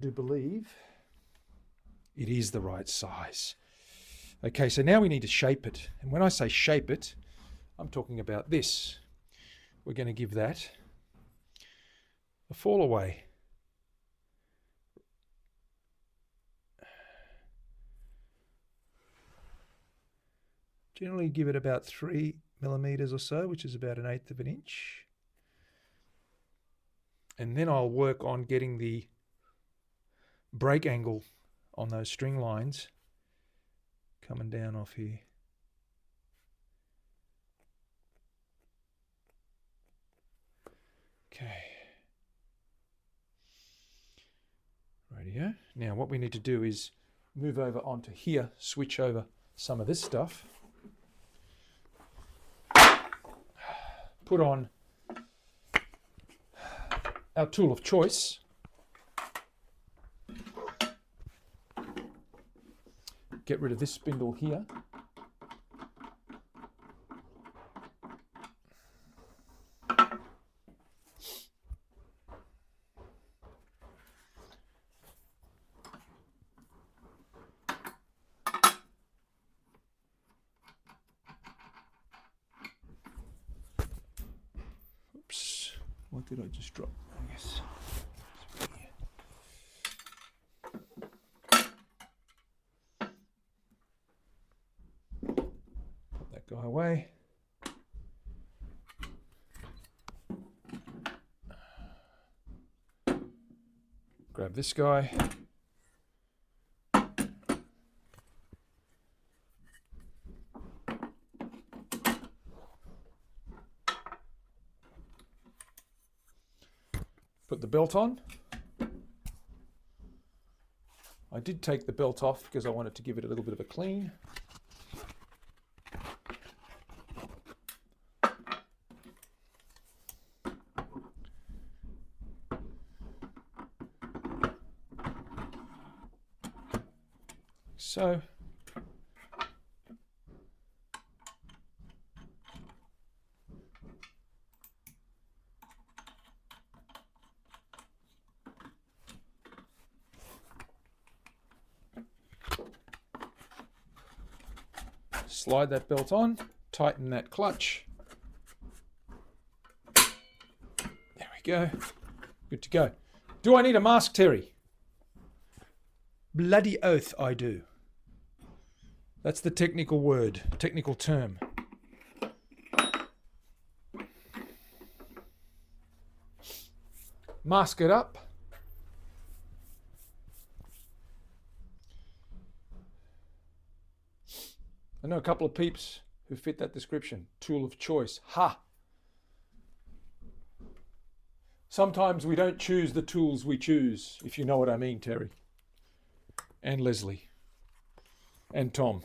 do believe it is the right size. Okay, so now we need to shape it. And when I say shape it, I'm talking about this. We're going to give that a fall away. Generally give it about 3 millimeters or so, which is about 1/8 of an inch. And then I'll work on getting the break angle on those string lines coming down off here. Okay. Rightio. Now what we need to do is move over onto here, switch over some of this stuff. Put on our tool of choice. Get rid of this spindle here. Oops, what did I just drop? I guess. Put that guy away. Grab this guy. Put the belt on. I did take the belt off because I wanted to give it a little bit of a clean. So, slide that belt on, tighten that clutch. There we go. Good to go. Do I need a mask, Terry? Bloody oath I do. That's the technical word, technical term. Mask it up. I know a couple of peeps who fit that description. Tool of choice. Ha! Sometimes we don't choose the tools we choose, if you know what I mean, Terry. And Leslie. And Tom.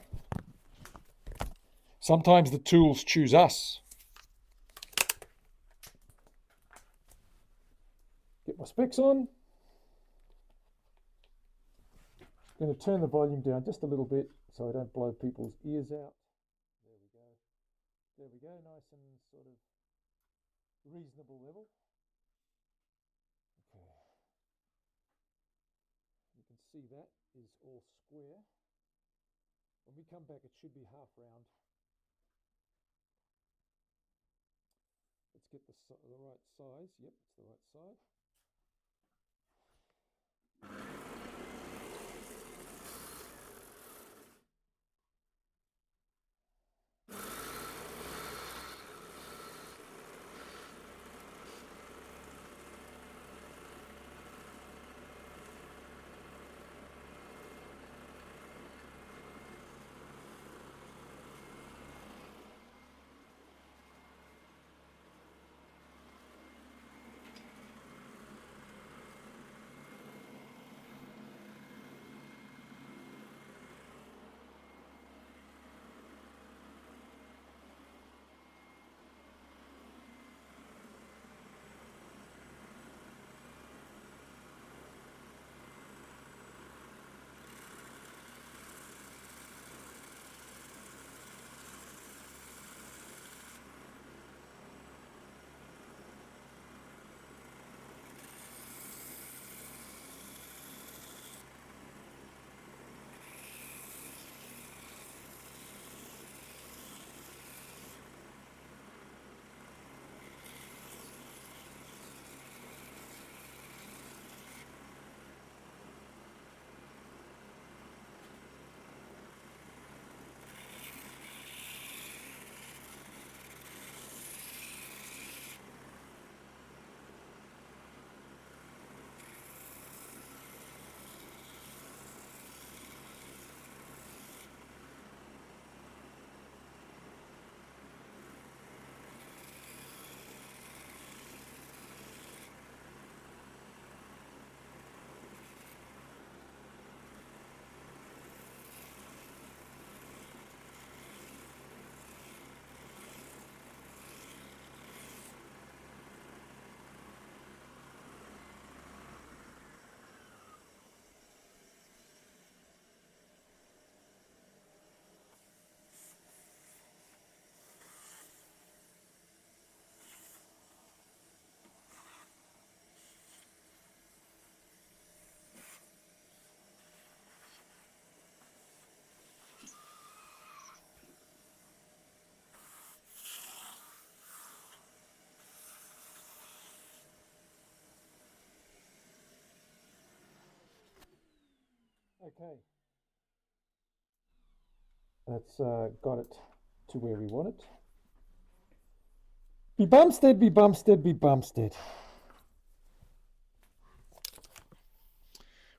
Sometimes the tools choose us. Get my specs on. I'm going to turn the volume down just a little bit so I don't blow people's ears out. There we go. There we go. Nice and sort of reasonable level. Okay. You can see that is all square. When we come back, it should be half round. Let's get the right size. Yep, it's the right side. Okay, that's got it to where we want it. Be Bumstead, be Bumstead, be Bumstead.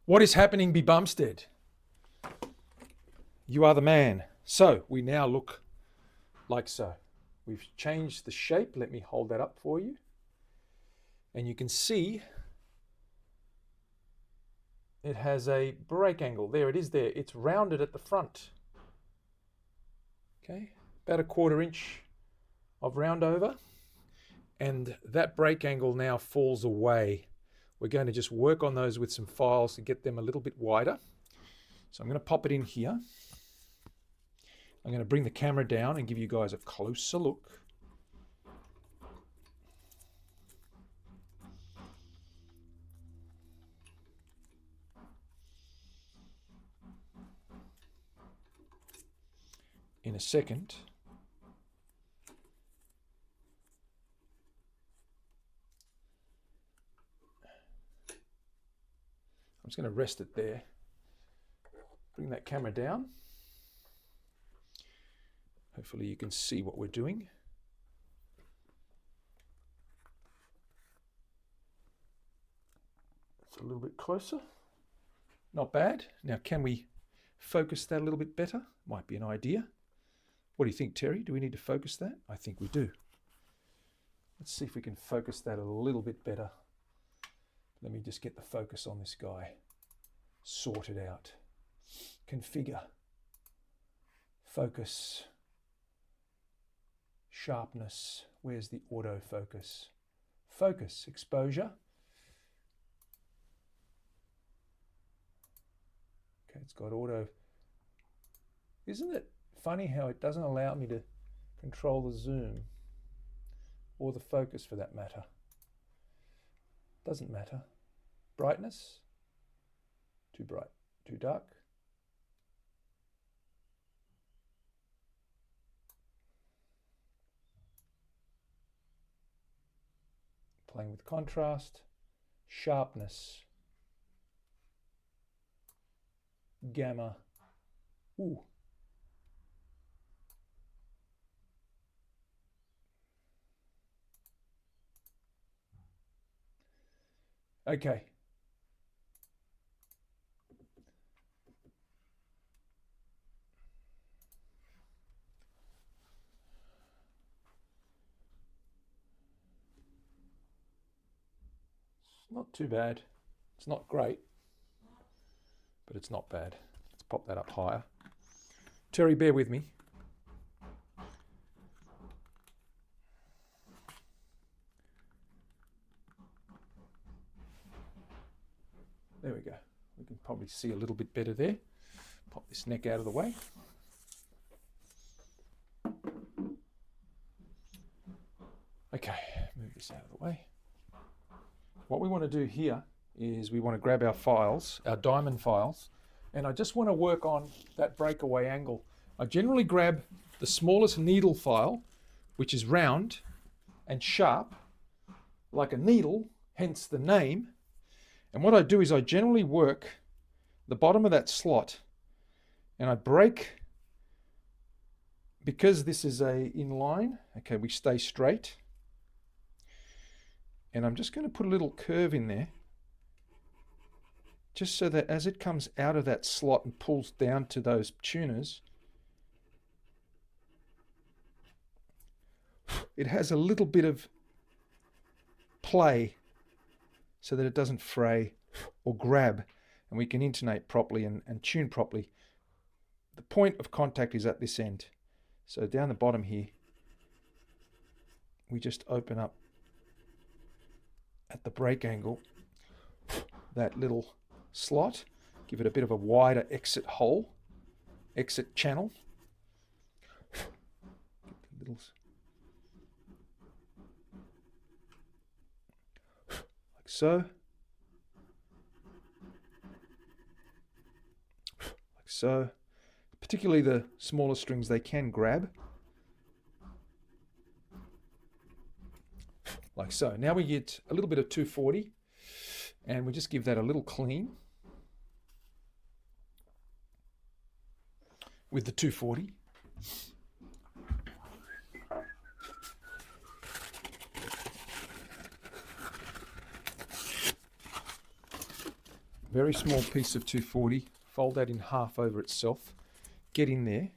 What is happening, be Bumstead? You are the man. So we now look like so. We've changed the shape. Let me hold that up for you. And you can see it has a break angle. There it is there. It's rounded at the front. Okay, about 1/4 inch of round over. And that break angle now falls away. We're going to just work on those with some files to get them a little bit wider. So I'm going to pop it in here. I'm going to bring the camera down and give you guys a closer look. In a second, I'm just going to rest it there. Bring that camera down. Hopefully you can see what we're doing. It's a little bit closer. Not bad. Now, can we focus that a little bit better? Might be an idea. What do you think, Terry? Do we need to focus that? I think we do. Let's see if we can focus that a little bit better. Let me just get the focus on this guy. Sort it out. Configure. Focus. Sharpness. Where's the autofocus? Focus. Exposure. Okay, it's got auto. Isn't it funny how it doesn't allow me to control the zoom or the focus for that matter? Doesn't matter. Brightness. Too bright. Too dark. Playing with contrast. Sharpness. Gamma. Ooh. Okay. It's not too bad. It's not great, but it's not bad. Let's pop that up higher. Terry, bear with me. There we go. We can probably see a little bit better there. Pop this neck out of the way. Okay, move this out of the way. What we want to do here is we want to grab our files, our diamond files, and I just want to work on that breakaway angle. I generally grab the smallest needle file, which is round and sharp, like a needle, hence the name. And what I do is I generally work the bottom of that slot and I break, because this is a inline, okay, we stay straight. And I'm just going to put a little curve in there, just so that as it comes out of that slot and pulls down to those tuners, it has a little bit of play so that it doesn't fray or grab, and we can intonate properly and tune properly. The point of contact is at this end. So down the bottom here, we just open up at the break angle that little slot, give it a bit of a wider exit hole, exit channel. Get the little, like so. Like so. Particularly the smaller strings, they can grab. Like so. Now we get a little bit of 240 and we just give that a little clean. with the 240. Very small piece of 240, fold that in half over itself, get in there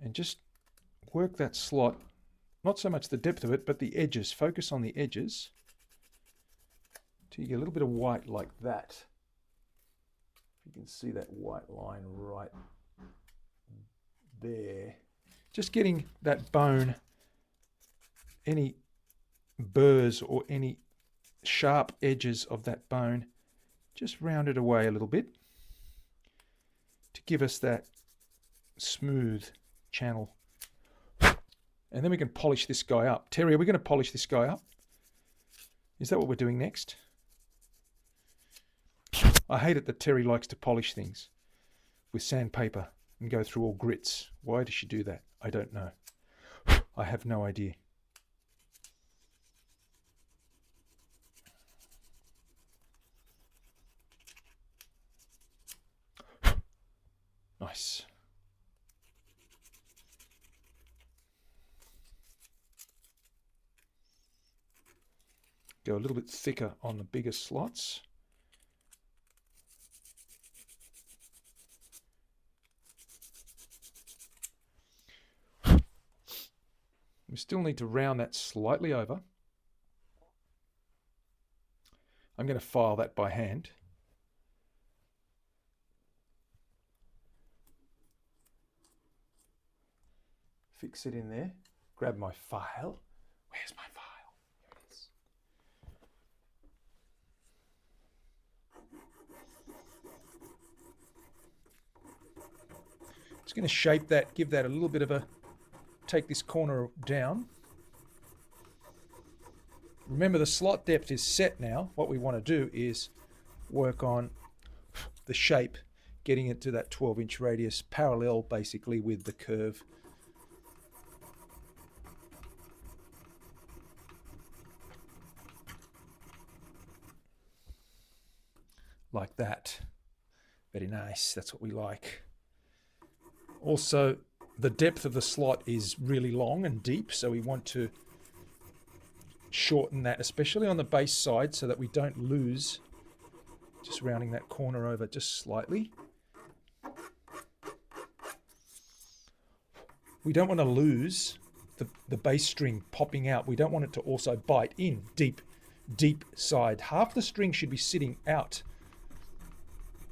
and just work that slot, not so much the depth of it, but the edges. Focus on the edges till you get a little bit of white like that. You can see that white line right there. Just getting that bone, any burrs or any sharp edges of that bone, just round it away a little bit to give us that smooth channel. And then we can polish this guy up. Terry, are we going to polish this guy up? Is that what we're doing next? I hate it that Terry likes to polish things with sandpaper and go through all grits. Why does she do that? I don't know. I have no idea. Nice. Go a little bit thicker on the bigger slots. We still need to round that slightly over. I'm going to file that by hand. Fix it in there. Grab my file. Where's my file? Here it is. Just going to shape that, give that a little bit of a, take this corner down. Remember, the slot depth is set now. What we want to do is work on the shape, getting it to that 12-inch radius, parallel basically with the curve. Like that. Very nice. That's what we like. Also, the depth of the slot is really long and deep, so we want to shorten that, especially on the base side, so that we don't lose. Just rounding that corner over just slightly. We don't want to lose the bass string popping out. We don't want it to also bite in deep side. Half the string should be sitting out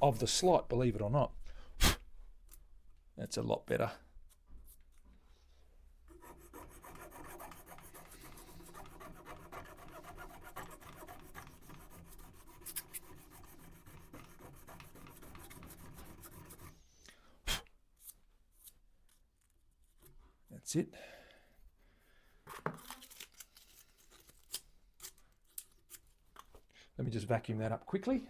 of the slot, believe it or not. That's a lot better. That's it. Let me just vacuum that up quickly.